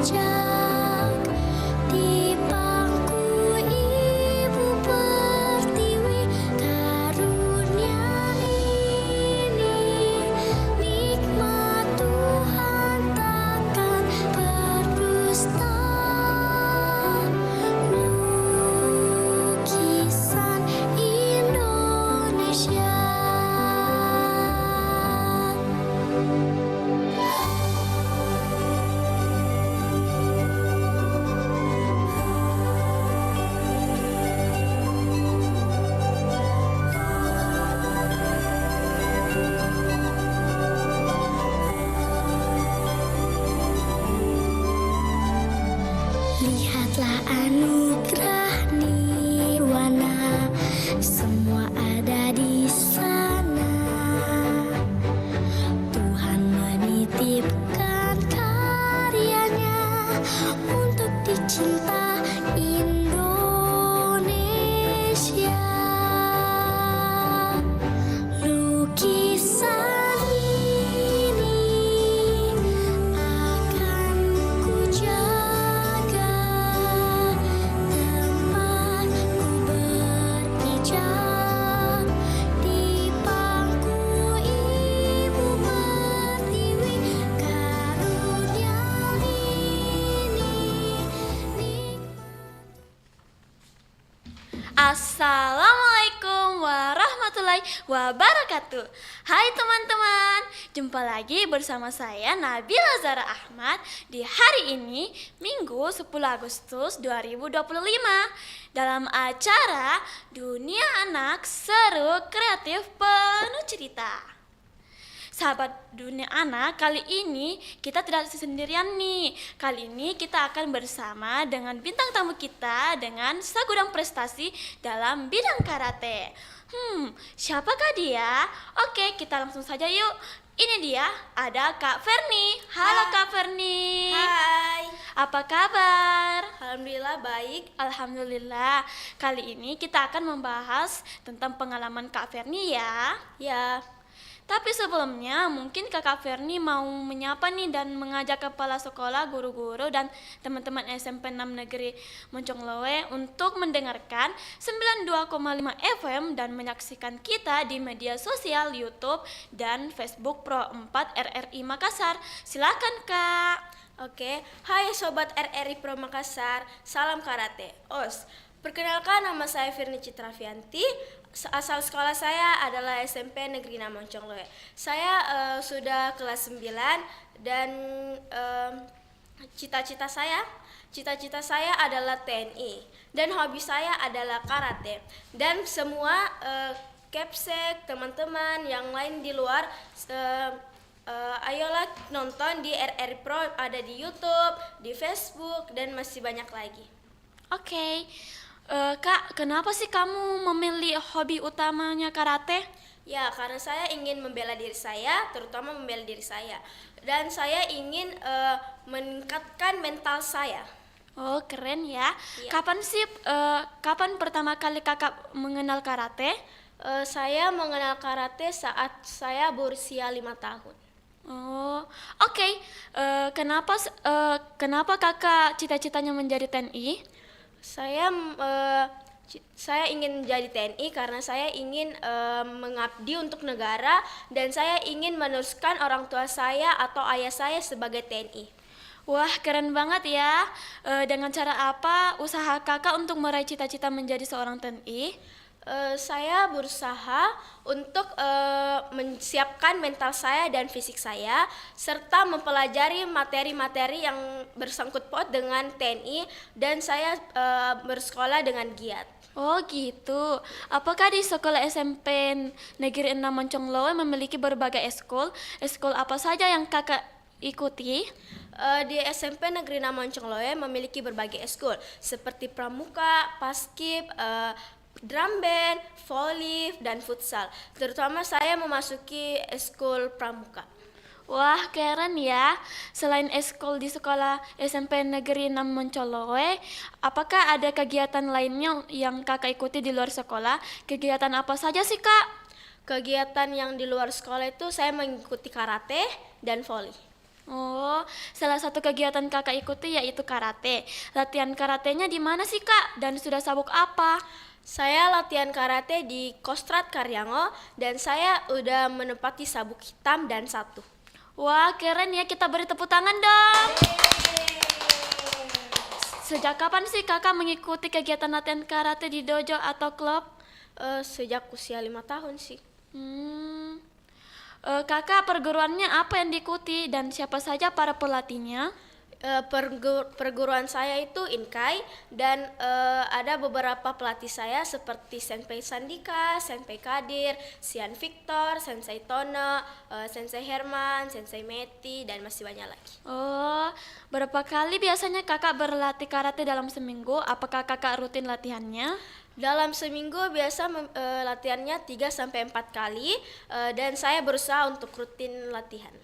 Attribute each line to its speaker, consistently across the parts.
Speaker 1: bijak di pangku Ibu Pertiwi. Karunia ini nikmat Tuhan takkan berdusta. Lukisan Indonesia. Lihatlah anugerah nirwana, semua ada di sana. Tuhan menitipkan karyanya untuk dicinta Indonesia. Lukisan ini akan ku jaga, tempat ku berpijak di pangku Ibu Pertiwi. Karunia ini
Speaker 2: Assalamualaikum warahmatullahi wabarakatuh. Hai teman-teman, jumpa lagi bersama saya Nabila Zara Ahmad di hari ini Minggu 10 Agustus 2025 dalam acara Dunia Anak Seru Kreatif Penuh Cerita. Sahabat Dunia Anak, kali ini kita tidak sendirian nih. Kali ini kita akan bersama dengan bintang tamu kita dengan segudang prestasi dalam bidang karate. Siapakah dia? Oke, kita langsung saja yuk. Ini dia, ada Kak Ferni. Halo Kak Ferni.
Speaker 3: Hai.
Speaker 2: Apa kabar?
Speaker 3: Alhamdulillah baik.
Speaker 2: Alhamdulillah. Kali ini kita akan membahas tentang pengalaman Kak Ferni ya.
Speaker 3: Ya,
Speaker 2: Tapi sebelumnya mungkin Kakak Ferni mau menyapa nih dan mengajak kepala sekolah, guru-guru dan teman-teman SMP 6 Negeri Moncongloe untuk mendengarkan 92,5 FM dan menyaksikan kita di media sosial YouTube dan Facebook Pro 4 RRI Makassar. Silakan Kak.
Speaker 3: oke. Hai Sobat RRI Pro Makassar, salam karate. Perkenalkan, nama saya Firni Citravianti. Asal sekolah saya adalah SMP Negeri 6 Moncongloe. Saya sudah kelas 9 dan cita-cita saya adalah TNI dan hobi saya adalah karate. Dan semua Kepsek, teman-teman yang lain di luar, ayolah nonton di RRI Pro, ada di YouTube, di Facebook, dan masih banyak lagi.
Speaker 2: Oke. Kak, kenapa sih kamu memilih hobi utamanya karate?
Speaker 3: Ya, karena saya ingin membela diri saya, terutama membela diri saya. Dan saya ingin meningkatkan mental saya.
Speaker 2: Oh, keren ya.
Speaker 3: Iya.
Speaker 2: Kapan pertama kali kakak mengenal karate?
Speaker 3: Saya mengenal karate saat saya berusia 5 tahun.
Speaker 2: Oh, oke. Kenapa kakak cita-citanya menjadi TNI?
Speaker 3: Saya ingin menjadi TNI karena saya ingin mengabdi untuk negara dan saya ingin meneruskan orang tua saya atau ayah saya sebagai TNI.
Speaker 2: Wah, keren banget ya. Dengan cara apa usaha kakak untuk meraih cita-cita menjadi seorang TNI?
Speaker 3: Saya berusaha untuk menyiapkan mental saya dan fisik saya, serta mempelajari materi-materi yang bersangkut paut dengan TNI, dan saya bersekolah dengan giat.
Speaker 2: Oh gitu. Apakah di sekolah SMP Negeri 6 Moncongloe memiliki berbagai eskul? Eskul apa saja yang kakak ikuti?
Speaker 3: Di SMP Negeri 6 Moncongloe memiliki berbagai eskul seperti pramuka, paskib, drum band, volley, dan futsal. Terutama saya memasuki eskul pramuka.
Speaker 2: Wah, keren ya. Selain eskul di sekolah SMP Negeri 6 Moncongloe, apakah ada kegiatan lainnya yang kakak ikuti di luar sekolah? Kegiatan apa saja sih, Kak?
Speaker 3: Kegiatan yang di luar sekolah itu saya mengikuti karate dan volley.
Speaker 2: Oh, salah satu kegiatan kakak ikuti yaitu karate. Latihan karatenya di mana sih kak? Dan sudah sabuk apa?
Speaker 3: Saya latihan karate di Kostrad Karyango dan saya udah menempati sabuk hitam dan satu.
Speaker 2: Wah, keren ya, kita beri tepuk tangan dong. Sejak kapan sih kakak mengikuti kegiatan latihan karate di dojo atau klub?
Speaker 3: Sejak usia 5 tahun sih.
Speaker 2: Hmm. Kakak perguruannya apa yang diikuti dan siapa saja para pelatihnya?
Speaker 3: Perguruan saya itu Inkai dan ada beberapa pelatih saya seperti Senpai Sandika, Senpai Kadir, Sian Victor, Sensei Tono, Sensei Herman, Sensei Meti, dan masih banyak lagi.
Speaker 2: Oh, berapa kali biasanya kakak berlatih karate dalam seminggu? Apakah kakak rutin latihannya?
Speaker 3: Dalam seminggu biasa latihannya 3-4 kali dan saya berusaha untuk rutin latihan.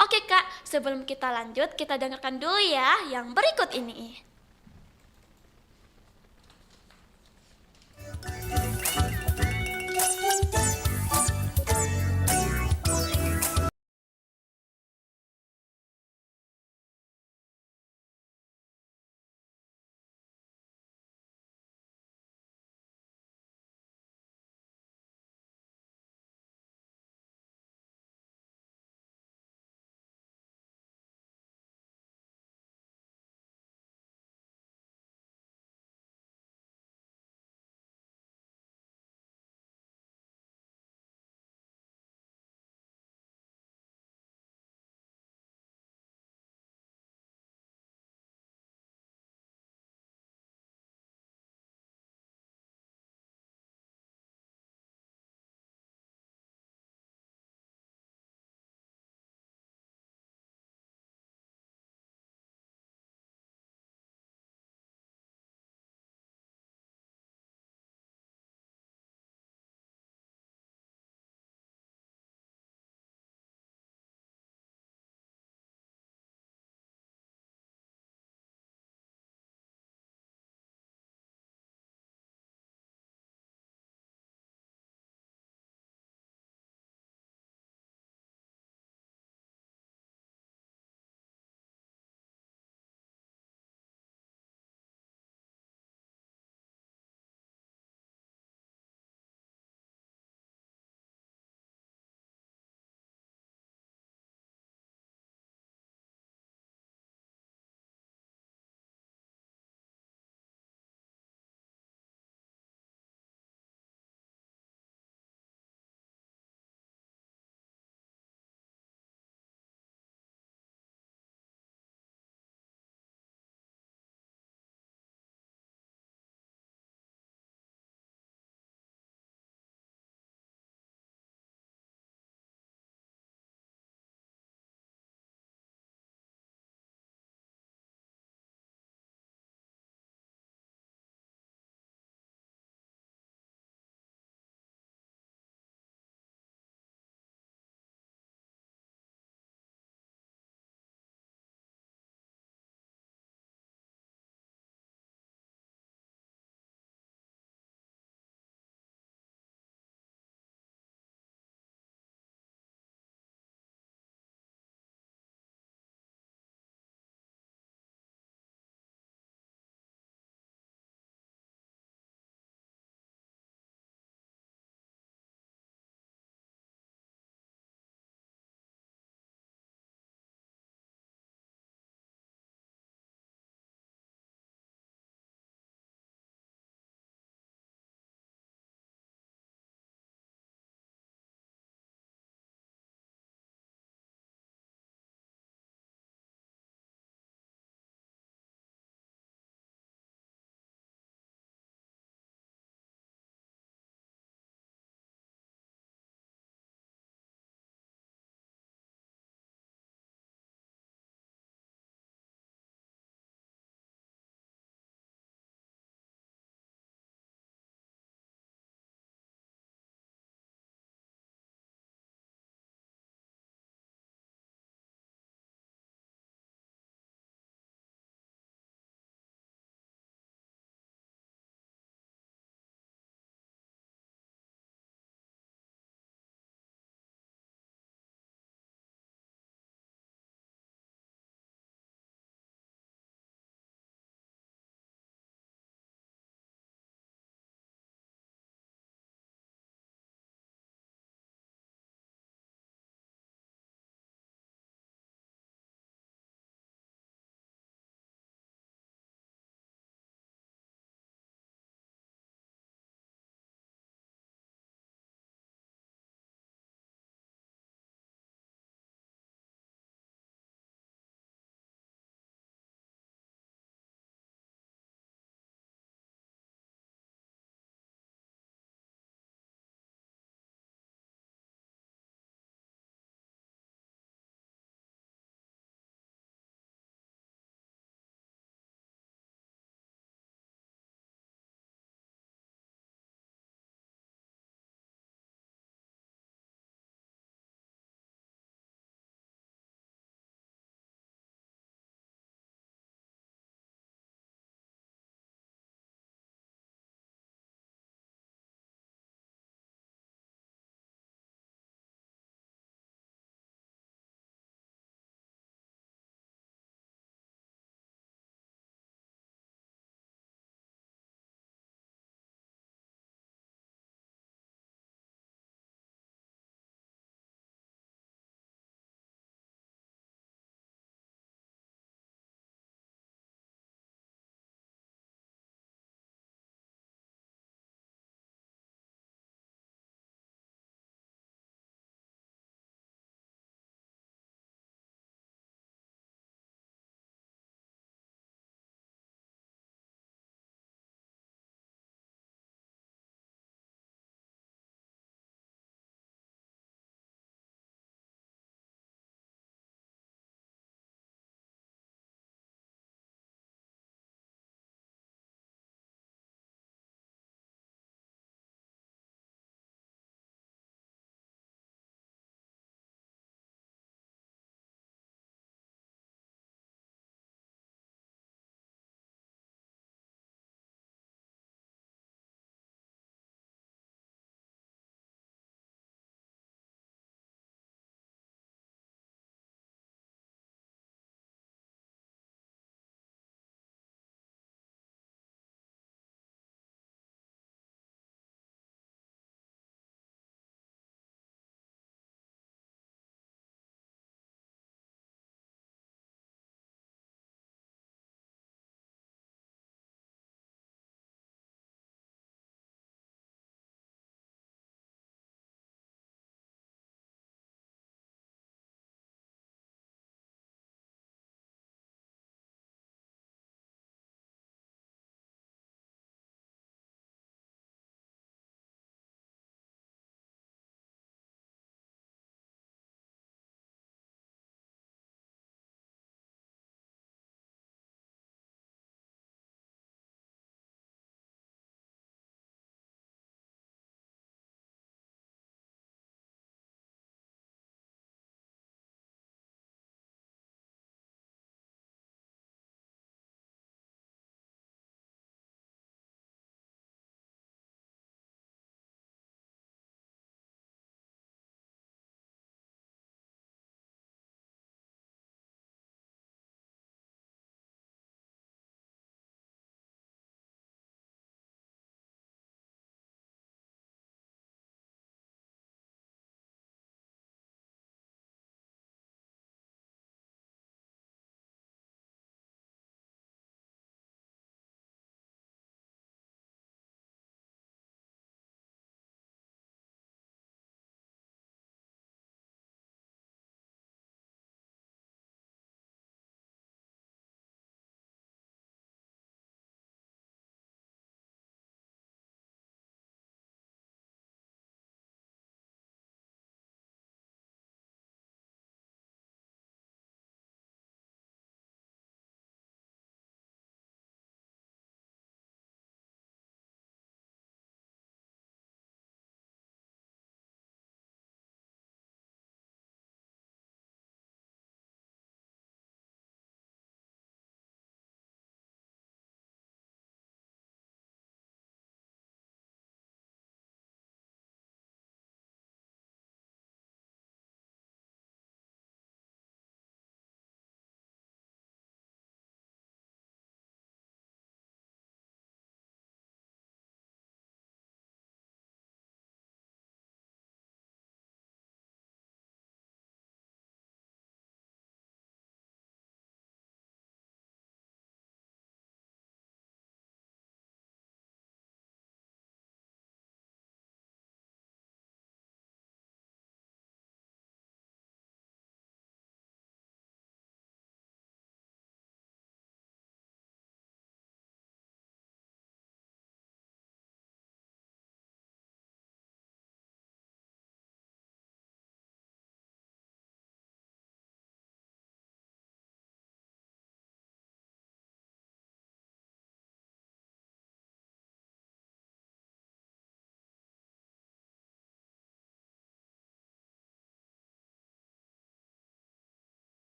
Speaker 2: Oke kak, sebelum kita lanjut, kita dengarkan dulu ya yang berikut ini.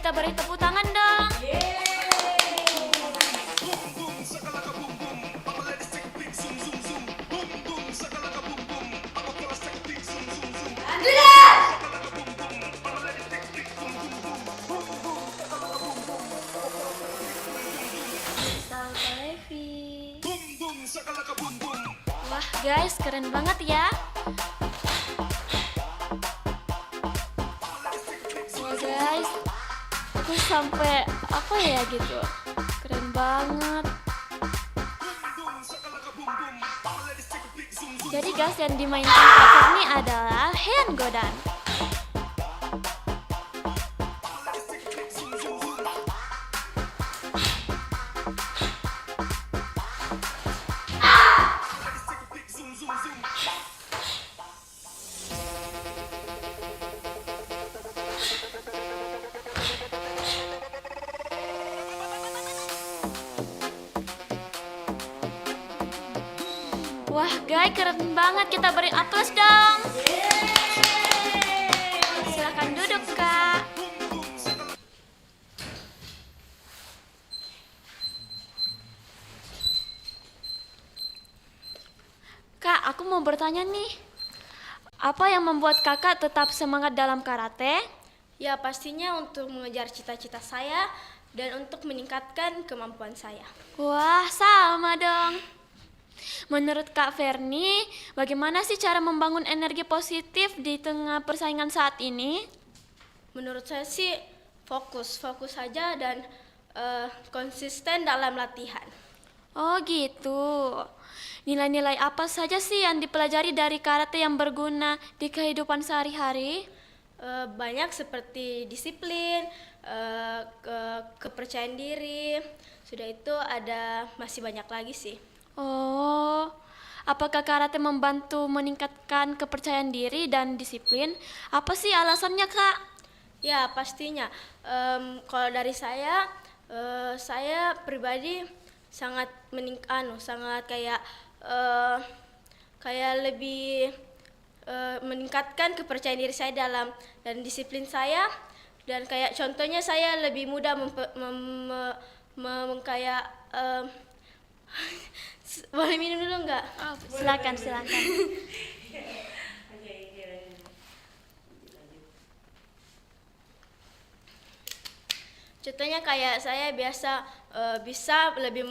Speaker 2: kita beri tepuk tangan dong. Salto Levi. Wah guys, keren banget ya. Wah guys, aku sampai apa ya gitu. Keren banget. Jadi guys, yang dimainkan Kak Ferni adalah hand godan. Wah guys, keren banget, kita beri aplaus dong. Silahkan duduk Kak. Kak, aku mau bertanya nih. Apa yang membuat kakak tetap semangat dalam karate?
Speaker 3: Ya pastinya untuk mengejar cita-cita saya dan untuk meningkatkan kemampuan saya.
Speaker 2: Wah, sama dong. Menurut Kak Ferni, bagaimana sih cara membangun energi positif di tengah persaingan saat ini?
Speaker 3: Menurut saya sih fokus saja dan konsisten dalam latihan.
Speaker 2: Oh gitu. Nilai-nilai apa saja sih yang dipelajari dari karate yang berguna di kehidupan sehari-hari?
Speaker 3: Banyak seperti disiplin, kepercayaan diri. Sudah itu ada masih banyak lagi sih.
Speaker 2: Oh, apakah karate membantu meningkatkan kepercayaan diri dan disiplin? Apa sih alasannya, Kak?
Speaker 3: Ya pastinya. Kalau dari saya pribadi sangat sangat kayak lebih meningkatkan kepercayaan diri saya dan disiplin saya, dan kayak contohnya saya lebih mudah boleh minum dulu nggak?
Speaker 2: Oh, silakan.
Speaker 3: Contohnya kayak saya biasa bisa lebih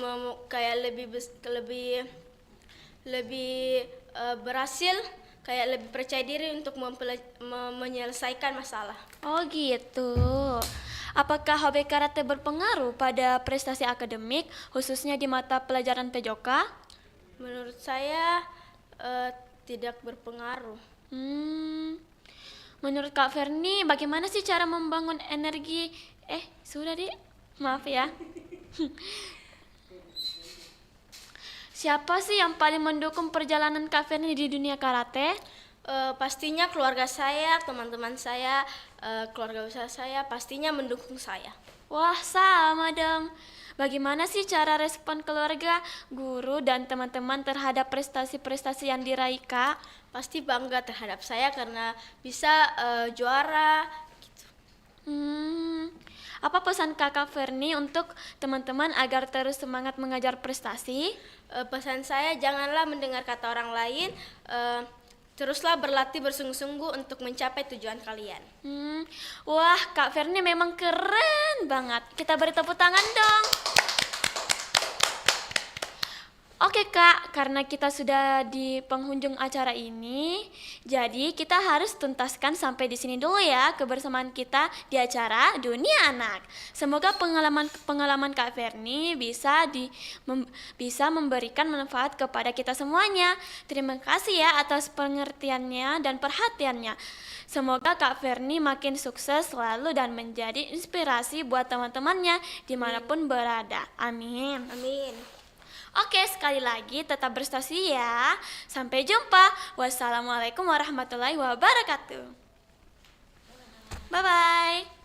Speaker 3: berhasil, kayak lebih percaya diri untuk menyelesaikan masalah.
Speaker 2: Oh gitu. Apakah hobi karate berpengaruh pada prestasi akademik, khususnya di mata pelajaran PJOK?
Speaker 3: Menurut saya tidak berpengaruh.
Speaker 2: Menurut Kak Ferni, bagaimana sih cara membangun energi? Sudah deh, maaf ya. Siapa sih yang paling mendukung perjalanan Kak Ferni di dunia karate?
Speaker 3: Pastinya keluarga saya, teman-teman saya, keluarga besar saya pastinya mendukung saya.
Speaker 2: Wah, sama dong. Bagaimana sih cara respon keluarga, guru, dan teman-teman terhadap prestasi-prestasi yang diraih Kak?
Speaker 3: Pasti bangga terhadap saya karena bisa juara gitu.
Speaker 2: Apa pesan Kakak Ferni untuk teman-teman agar terus semangat mengejar prestasi?
Speaker 3: Pesan saya, janganlah mendengar kata orang lain, teruslah berlatih bersungguh-sungguh untuk mencapai tujuan kalian.
Speaker 2: Wah, Kak Ferni memang keren banget. Kita beri tepuk tangan dong. Oke Kak, karena kita sudah di penghujung acara ini, jadi kita harus tuntaskan sampai di sini dulu ya kebersamaan kita di acara Dunia Anak. Semoga pengalaman Kak Ferni bisa memberikan manfaat kepada kita semuanya. Terima kasih ya atas pengertiannya dan perhatiannya. Semoga Kak Ferni makin sukses selalu dan menjadi inspirasi buat teman-temannya dimanapun berada. Amin.
Speaker 3: Amin.
Speaker 2: Oke, sekali lagi tetap berprestasi ya. Sampai jumpa. Wassalamualaikum warahmatullahi wabarakatuh. Bye-bye.